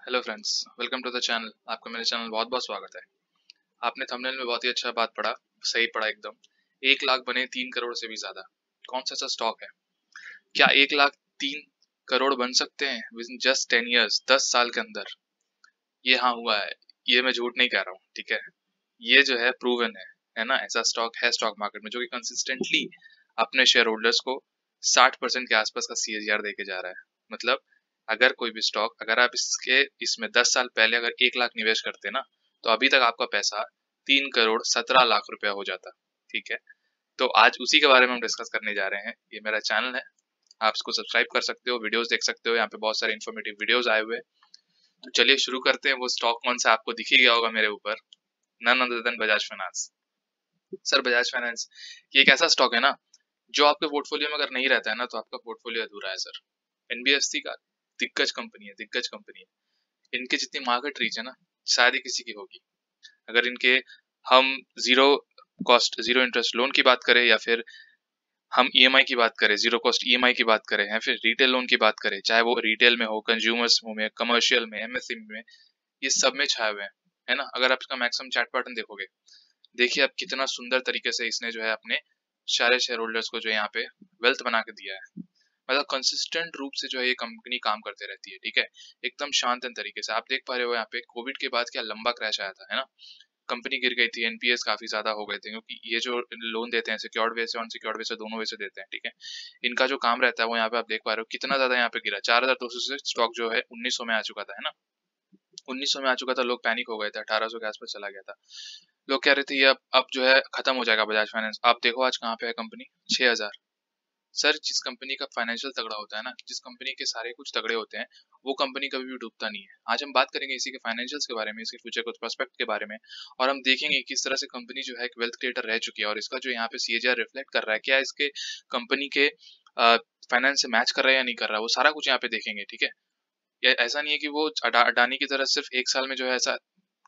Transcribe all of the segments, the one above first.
Hello friends, welcome to the channel. आपका मेरे channel बहुत बहुत स्वागत है। आपने थंबनेल में बहुत ही अच्छा बात पढ़ा, सही पढ़ा एकदम। 1 लाख बने 3 करोड़ से भी ज्यादा। कौन सा ऐसा स्टॉक है? क्या 1 लाख 3 करोड़ बन सकते हैं विद इन जस्ट 10 years, 10 साल के अंदर? ये हाँ हुआ है। ये मैं झूठ नहीं कह रहा हूँ, ठीक है। ये जो है प्रूवन है ना। ऐसा स्टॉक है स्टॉक मार्केट में जो कि कंसिस्टेंटली अपने शेयर होल्डर्स को 60% के आसपास का CAGR देके जा रहा है। मतलब अगर कोई भी स्टॉक, अगर आप इसमें 10 साल पहले अगर 1 लाख निवेश करते ना, तो अभी तक आपका पैसा 3 करोड़ 17 लाख रुपया हो जाता। ठीक है। तो आज उसी के बारे में हम डिस्कस करने जा रहे हैं। ये मेरा चैनल है, आप इसको सब्सक्राइब कर सकते हो, वीडियोस देख सकते हो। यहाँ पे बहुत सारे इन्फॉर्मेटिव वीडियोस आए हुए हैं। तो चलिए शुरू करते हैं। वो स्टॉक कौन सा आपको दिख ही गया होगा मेरे ऊपर, none other than Bajaj finance. Sir Bajaj finance ये एक ऐसा स्टॉक है ना जो आपके पोर्टफोलियो में अगर नहीं रहता है ना तो आपका पोर्टफोलियो अधूरा है सर। NBFC का दिग्गज कंपनी है, दिग्गज कंपनी है। इनके जितनी मार्केट रीच है ना शायद ही किसी की होगी। अगर इनके हम zero cost zero interest loan की बात करें, या फिर हम EMI की बात करें, जीरो कॉस्ट EMI की बात करें, या फिर रिटेल लोन की बात करें, चाहे वो रिटेल में हो, कंज्यूमर्स में, कमर्शियल में, MSME में, ये सब में छाए हुए हैं, है ना। अगर आप इसका मैक्सिमम चार्ट पैटर्न देखोगे, देखिए आप कितना सुंदर तरीके से इसने जो है अपने सारे शेयर होल्डर्स को जो है यहाँ पे वेल्थ बना के दिया है। मतलब कंसिस्टेंट रूप से जो है ये कंपनी काम करते रहती है, ठीक है। एकदम शांत तरीके से आप देख पा रहे हो। यहाँ पे कोविड के बाद क्या लंबा क्रैश आया था, है ना। कंपनी गिर गई थी, NPS काफी ज्यादा हो गए थे, क्योंकि ये जो लोन देते हैं सिक्योर्ड वे से, अनसिक्योर्ड वे से, दोनों वे से देते हैं, ठीक है। इनका जो काम रहता है वो यहाँ पे आप देख पा रहे हो कितना ज्यादा यहाँ पे गिरा। 4200 से स्टॉक जो है 1900 में आ चुका था, है ना। 1900 में आ चुका था, लोग पैनिक हो गए थे, 1800 के आसपास चला गया था। लोग कह रहे थे ये अब जो है खत्म हो जाएगा बजाज फाइनेंस। आप देखो आज कहाँ पे है कंपनी, 6000। सर जिस कंपनी का फाइनेंशियल तगड़ा होता है ना, जिस कंपनी के सारे कुछ तगड़े होते हैं, वो कंपनी कभी भी डूबता नहीं है। आज हम बात करेंगे इसी के फाइनेंशियल्स के बारे में, इसके फ्यूचर ग्रोथ प्रोस्पेक्ट के बारे में, और हम देखेंगे किस तरह से कंपनी जो है एक वेल्थ क्रिएटर रह चुकी है, और इसका जो यहाँ पे CAGR रिफ्लेक्ट कर रहा है, क्या इसके कंपनी के फाइनेंस से मैच कर रहा है या नहीं कर रहा है, वो सारा कुछ यहाँ पे देखेंगे, ठीक है। या ऐसा नहीं है कि वो अडानी की तरह सिर्फ 1 साल में जो है ऐसा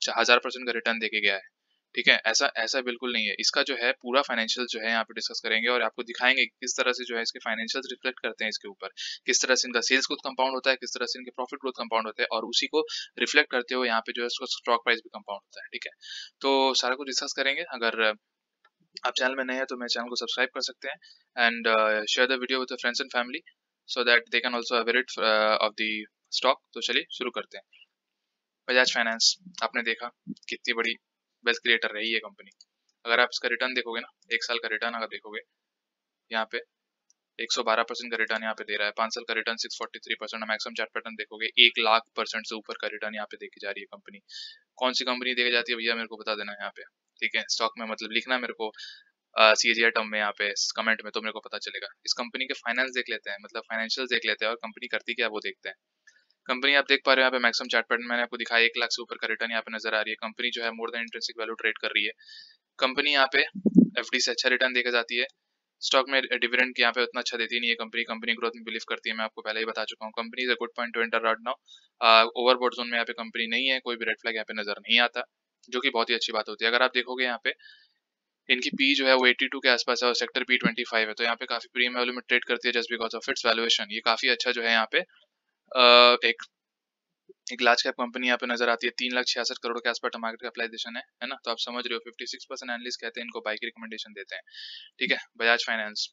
1000% का रिटर्न देके गया है, ठीक है। ऐसा ऐसा बिल्कुल नहीं है। इसका जो है पूरा फाइनेंशियल जो है यहाँ पे डिस्कस करेंगे, और आपको दिखाएंगे कि किस तरह से जो है इसके फाइनेंशियल्स रिफ्लेक्ट करते हैं इसके ऊपर, किस तरह से इनका सेल्स ग्रोथ कंपाउंड होता है, किस तरह से इनके प्रॉफिट ग्रोथ कंपाउंड होता है, और उसी को रिफ्लेक्ट करते हुए यहाँ पे जो है उसका स्टॉक प्राइस भी कंपाउंड होता है, ठीक है। तो सारा कुछ डिस्कस करेंगे। अगर आप चैनल में नए हैं तो मेरे चैनल को सब्सक्राइब कर सकते हैं, and share the video with friends and family so that they can also aware it of the stock. तो चलिए शुरू करते हैं। बजाज फाइनेंस आपने देखा कितनी बड़ी वेल्थ क्रिएटर रही है कंपनी। अगर आप इसका रिटर्न देखोगे ना, 1 साल का रिटर्न अगर देखोगे, यहाँ पे 112% का रिटर्न यहाँ पे दे रहा है। 5 साल का रिटर्न 643%। मैक्सिमम चार्ट पैटर्न देखोगे 1 लाख% से ऊपर का रिटर्न यहाँ पे देखी जा रही है कंपनी। कौन सी कंपनी देखी जाती है भैया, मेरे को बता देना यहाँ पे, ठीक है। स्टॉक में मतलब लिखना मेरे को CAGR टर्म में यहाँ पे कमेंट में, तो मेरे को पता चलेगा। इस कंपनी के फाइनेंस देख लेते हैं, मतलब फाइनेंशियल देख लेते हैं, और कंपनी करती क्या है वो देखते हैं। कंपनी आप देख पा रहे हो यहाँ पे मैक्सिमम चार्ट पैटर्न मैंने आपको दिखाया, 1 लाख से ऊपर का रिटर्न यहाँ पे नजर आ रही है। कंपनी जो है more than intrinsic value trade कर रही है। कंपनी यहाँ पे FD से अच्छा रिटर्न देखा जाती है। स्टॉक में डिविडेंड यहाँ पे उतना अच्छा देती नहीं है कंपनी। कंपनी ग्रोथ में बिलीव करती है, मैं आपको पहले ही बता चुका हूँ। Company is a good point two enter right now. Overbought zone में यहाँ पे कंपनी नहीं है, कोई भी रेड फ्लैग यहाँ पे नजर नहीं आता, जो कि बहुत ही अच्छी बात होती है। अगर आप देखोगे यहाँ पे इनकी पी जो है वो 82 के आसपास है, और सेक्टर पी 25 है, तो यहाँ पे काफी प्रीमियम वैल्यू में ट्रेड करती है just because of its valuation. ये काफी अच्छा जो है यहाँ पे एक लार्ज कैप कंपनी यहाँ पे नजर आती है। 3,66,00,000 करोड़ के आसपास मार्केट कैपिटलाइजेशन है ना। तो आप समझ रहे हो 56% एनालिस्ट कहते हैं इनको बाई की रिकमेंडेशन देते हैं, ठीक है। बजाज फाइनेंस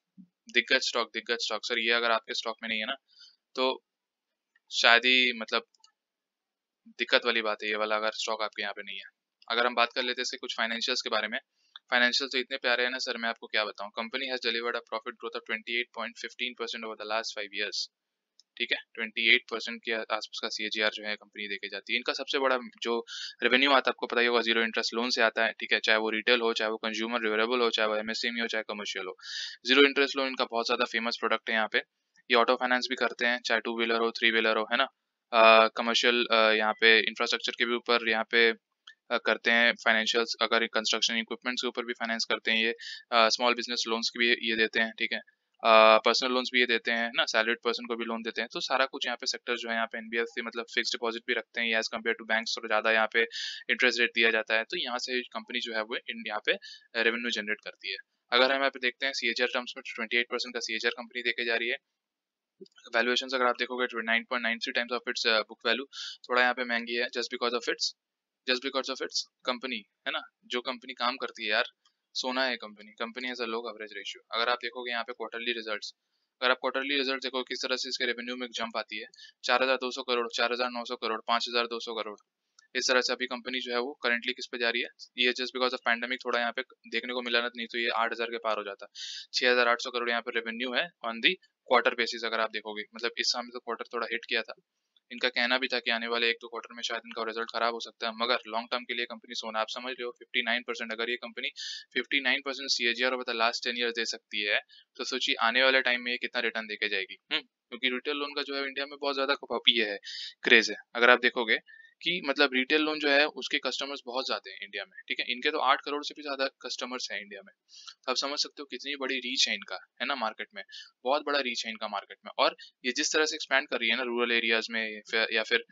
दिग्गज स्टॉक, दिग्गज स्टॉक सर। ये अगर आपके स्टॉक में नहीं है ना तो शायद ही मतलब दिक्कत वाली बात है, ये वाला अगर स्टॉक आपके यहाँ पे नहीं है। अगर हम बात कर लेते हैं इसके कुछ फाइनेंशियल्स के बारे में, फाइनेंशियल तो इतने प्यारे हैं ना सर, मैं आपको क्या बताऊं। Company has delivered a profit growth of 28.15% over the last 5 years, ठीक है। 28% के आसपास का CAGR जो है कंपनी देके जाती है। इनका सबसे बड़ा जो रेवेन्यू आता है आपको पता ही होगा, जीरो इंटरेस्ट लोन से आता है, ठीक है। चाहे वो रिटेल हो, चाहे वो कंज्यूमर ड्यूरेबल हो, चाहे वो MSME हो, चाहे कमर्शियल हो। जीरो इंटरेस्ट लोन इनका बहुत ज्यादा फेमस प्रोडक्ट है यहाँ पे। ये ऑटो फाइनेंस भी करते हैं, चाहे 2 व्हीलर हो, 3 व्हीलर हो, है ना। कमर्शियल यहाँ पे इंफ्रास्ट्रक्चर के भी ऊपर यहाँ पे करते हैं फाइनेंशियल्स। अगर कंस्ट्रक्शन इक्विपमेंट्स के ऊपर भी फाइनेंस करते हैं ये। स्मॉल बिजनेस लोन्स की भी ये देते हैं, ठीक है। पर्सनल लोन्स भी ये देते हैं ना, सैलरीड पर्सन को भी लोन देते हैं। तो सारा कुछ यहाँ पे सेक्टर जो है यहाँ पे NBFC मतलब फिक्स डिपॉजिट भी रखते हैं एज कम्पेयर टू बैंक्स, थोड़ा ज्यादा यहाँ पे इंटरेस्ट रेट दिया जाता है। तो यहाँ से कंपनी जो है वो यहाँ पे रेवेन्यू जनरेट करती है। अगर हम यहाँ पे देखते हैं CAGR टर्म्स में 28% का CAGR कंपनी देके जा रही है। वैल्यूएशन अगर आप देखोगे 9.93 times of its book value, थोड़ा यहाँ पे महंगी है just because of its company, है ना। जो कंपनी काम करती है यार, सोना है company, company has a low coverage ratio. अगर आप देखोगे यहाँ पे क्वार्टरली रिजल्ट्स, अगर आप क्वार्टरली रिजल्ट देखो किस तरह से इसके रेवेन्यू में जंप आती है, 4,200 करोड़, 4,900 करोड़, 5,200 करोड़, इस तरह से अभी कंपनी जो है वो करंटली किस पे जा रही है। ये जस्ट बिकॉज ऑफ पैंडेमिक थोड़ा यहाँ पे देखने को मिला ना, नहीं तो ये 8,000 के पार हो जाता। 6,800 करोड़ यहाँ पे रेवेन्यू है ऑन दी क्वार्टर बेसिस। अगर आप देखोगे मतलब इस साल में तो क्वार्टर थोड़ा हिट किया था, इनका कहना भी था कि आने वाले 1-2 क्वार्टर में शायद इनका रिजल्ट खराब हो सकता है, मगर लॉन्ग टर्म के लिए कंपनी सोना। आप समझ रहे हो 59%, अगर ये company 59% CAGR over the last 10 years they सकती है, तो सोचिए आने वाले टाइम में ये कितना रिटर्न देके जाएगी। क्योंकि रिटेल लोन का जो है इंडिया में बहुत ज्यादा ये है, क्रेज है। अगर आप देखोगे कि मतलब रिटेल लोन जो है उसके कस्टमर्स बहुत ज्यादा हैं इंडिया में, ठीक है। इनके तो 8 करोड़ से भी ज्यादा कस्टमर्स हैं इंडिया में। तो आप समझ सकते हो कितनी बड़ी रीच है इनका, है ना, मार्केट में। बहुत बड़ा रीच है इनका मार्केट में। और ये जिस तरह से एक्सपैंड कर रही है ना रूरल एरियाज में या फिर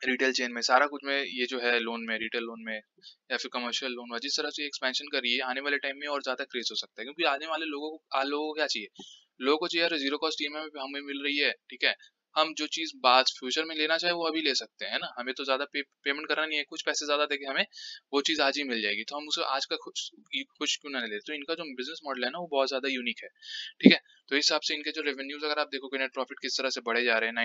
रिटेल चेन में, सारा कुछ में, ये जो है लोन में, रिटेल लोन में या फिर कमर्शियल लोन में, जिस तरह से एक्सपेंशन कर रही है, आने वाले टाइम में और ज्यादा क्रेज हो सकता है। क्योंकि आने वाले लोगों को क्या चाहिए, लोगों को चाहिए जीरो कॉस्ट EMI में हमें मिल रही है, ठीक है। हम जो चीज बाद फ्यूचर में लेना चाहे वो अभी ले सकते हैं ना, हमें तो ज्यादा पेमेंट करना नहीं है, कुछ पैसे ज्यादा देके हमें वो चीज आज ही मिल जाएगी, तो हम उसे आज का खुश क्यों ना ले। तो इनका जो बिजनेस मॉडल है ना वो बहुत ज्यादा यूनिक है, ठीक है। तो इस हिसाब से इनके जो रेवेन्यूज अगर आप देखोगे, नेट प्रॉफिट किस तरह से बढ़े जा रहे हैं,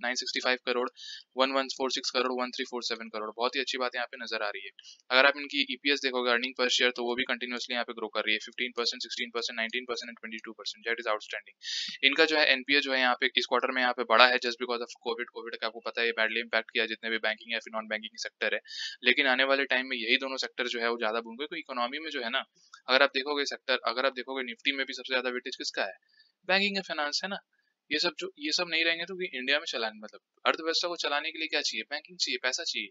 965 करोड़, 1146 करोड़, 1347 करोड़, बहुत ही अच्छी बात यहाँ पे नजर आ रही है। अगर आप इनकी EPS देखोगे, अर्निंग पर शेयर, तो वो भी कंटिन्यूअसली यहाँ पे ग्रो कर रही है, 15%, 16%, 19% एंड 22%, दैट इज आउटस्टैंडिंग। इनका जो है NPA जो है यहाँ पे इस क्वार्टर में यहाँ पे बढ़ा है, जस्ट बिकॉज ऑफ कोविड का आपको पता है बैडली इंपैक्ट किया जितने भी बैंकिंग या फिर नॉन बैंकिंग सेक्टर है। लेकिन आने वाले टाइम में यही दोनों सेक्टर जो है वो ज्यादा बूम, क्योंकि इकोनॉमी में जो है ना, अगर आप देखोगे सेक्टर, अगर आप देखोगे निफ्टी में भी सबसे ज्यादा वेटेज किसका है, बैंकिंग या फाइनेंस, है ना। ये सब नहीं रहेंगे तो इंडिया में चलाने, मतलब अर्थव्यवस्था को चलाने के लिए क्या चाहिए, बैंकिंग चाहिए, पैसा चाहिए,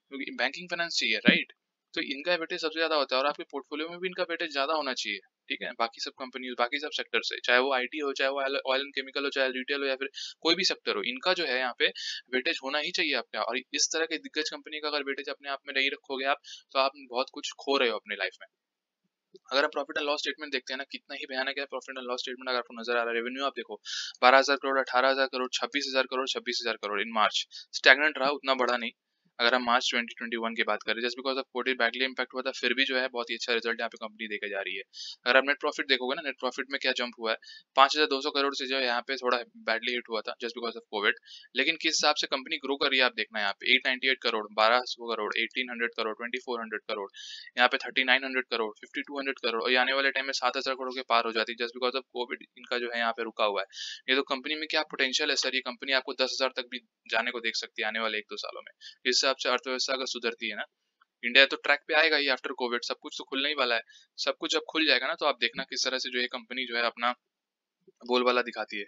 क्योंकि बैंकिंग फाइनेंस चाहिए, राइट। तो इनका वेटेज सबसे ज्यादा होता है, और आपके पोर्टफोलियो में भी इनका वेटेज ज्यादा होना चाहिए, ठीक है, बाकी सब कंपनी, बाकी सब सेक्टर से, चाहे वो IT हो, चाहे वो ऑयल एंड केमिकल हो, चाहे रिटेल हो, या फिर कोई भी सेक्टर हो, इनका जो है यहाँ पे वेटेज होना ही चाहिए आपका। और इस तरह के दिग्गज कंपनी का अगर वेटेज अपने आप में नहीं रखोगे आप, तो आप बहुत कुछ खो रहे हो अपनी लाइफ में। अगर आप प्रॉफिट एंड लॉस स्टेटमेंट देखते हैं ना, कितना ही भयानक है प्रॉफिट एंड लॉस स्टेटमेंट। अगर आपको नजर आ रहा है, रेवेन्यू आप देखो 12,000 करोड़, 18,000 करोड़, 26,000 करोड़, 26,000 करोड़ इन मार्च, स्टैग्नेंट रहा, उतना बढ़ा नहीं। अगर हम मार्च 2021 की बात करें, just because of Covid badly impact हुआ था, फिर भी जो है बहुत ही अच्छा रिजल्ट यहाँ पे कंपनी देके जा रही है। अगर आप नेट प्रॉफिट देखोगे ना, नेट प्रॉफिट में क्या जंप हुआ है, 5,200 करोड़ से जो है यहाँ पे थोड़ा बैडली हिट हुआ था जस्ट बिकॉज ऑफ कोविड। लेकिन किस हिसाब से कंपनी ग्रो कर रही है आप देखना, यहाँ पे 898 करोड़, 1,200 करोड़, 1,800 करोड़, 2,400 करोड़, यहाँ पे 3,900 करोड़, 5,200 करोड़, और ये आने वाले टाइम में 7,000 करोड़ के पार हो जाती है, जस्ट बिकॉज ऑफ कोविड इनका जो है यहाँ पे रुका हुआ है। ये तो कंपनी में क्या पोटेंशियल है सर, ये कंपनी आपको 10,000 तक भी जाने को देख सकती है आने वाले 1-2 सालों में। इस हिसाब से अर्थव्यवस्था अगर सुधरती है ना, इंडिया तो ट्रैक पे आएगा ही आफ्टर कोविड, सब कुछ तो खुलने ही वाला है। सब कुछ जब खुल जाएगा ना, तो आप देखना किस तरह से जो ये कंपनी जो है अपना बोलबाला दिखाती है,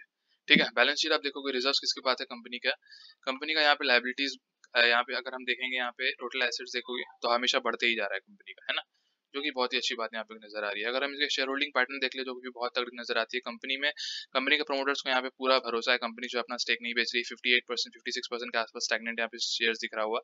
ठीक है। बैलेंस शीट आप देखोगे, रिजर्व्स किसके पास है कंपनी का यहाँ पे लायबिलिटीज, यहाँ पे अगर हम देखेंगे, यहाँ पे टोटल एसेट्स देखोगे तो हमेशा बढ़ते ही जा रहा है कंपनी का, है ना, जो कि बहुत ही अच्छी बात यहाँ पे नजर आ रही है। अगर हम इसके शेयर होल्डिंग पैटर्न देख ले, जो भी बहुत तगड़ी नजर आती है कंपनी में, कंपनी के प्रमोटर्स को यहाँ पे पूरा भरोसा है, कंपनी जो अपना स्टेक नहीं बेच रही, 58%, 56% के आसपास स्टैग्नेंट यहाँ पे शेयर्स दिख रहा हुआ।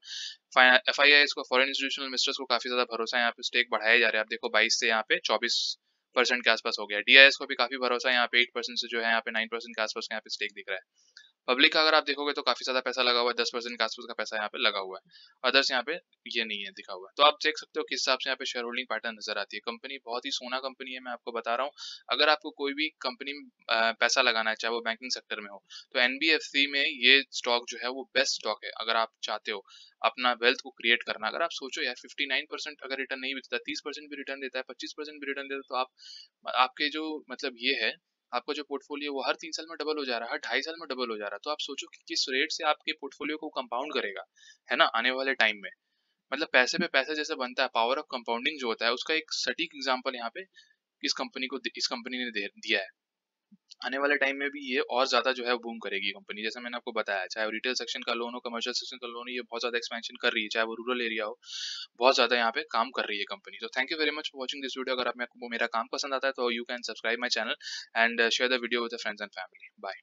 FIIs को, फॉरेन इंस्टीट्यूशनल इन्वेस्टर्स को काफी ज्यादा भरोसा है, यहाँ पे स्टेक बढ़ाए जा रहे हैं। आप देखो 22 से यहाँ पे 24% के आसपास हो गया। DIS को भी काफी भरोसा है, यहाँ पे 8% से जो है यहाँ पे 9% के आसपास यहाँ पे स्टेक दिख रहा है। पब्लिक का अगर आप देखोगे तो काफी ज्यादा पैसा लगा हुआ है, 10% के आसपास का पैसा यहाँ पे लगा हुआ है। अदर्स यहाँ पे ये नहीं है दिखा हुआ है। तो आप देख सकते हो किस हिसाब से यहाँ पे शेयर होल्डिंग पैटर्न नजर आती है। कंपनी बहुत ही सोना कंपनी है, मैं आपको बता रहा हूँ। अगर आपको कोई भी कंपनी में पैसा लगाना है, चाहे वो बैंकिंग सेक्टर में हो, तो NBFC में ये स्टॉक जो है वो बेस्ट स्टॉक है। अगर आप चाहते हो अपना वेल्थ को क्रिएट करना, अगर आप सोचो यार 59% अगर रिटर्न नहीं देता, 30% भी रिटर्न देता है, 25% भी रिटर्न देता है, तो आप आपके जो मतलब ये है, आपका जो पोर्टफोलियो वो हर 3 साल में डबल हो जा रहा है, हर 2.5 साल में डबल हो जा रहा है। तो आप सोचो कि किस रेट से आपके पोर्टफोलियो को कंपाउंड करेगा, है ना, आने वाले टाइम में। मतलब पैसे पे पैसे जैसे बनता है, पावर ऑफ कंपाउंडिंग जो होता है, उसका एक सटीक एग्जांपल यहाँ पे इस कंपनी ने दिया है। आने वाले टाइम में भी ये और ज्यादा जो है बूम करेगी कंपनी, जैसे मैंने आपको बताया, चाहे वो रिटेल सेक्शन का लोन हो, कमर्शियल सेक्शन का लोन हो, ये बहुत ज्यादा एक्सपेंशन कर रही है, चाहे वो रूरल एरिया हो, बहुत ज्यादा यहाँ पे काम कर रही है कंपनी। तो thank you very much for watching this video. अगर आपको मेरा काम पसंद आता है तो you can subscribe my channel and share the video with friends and family. Bye.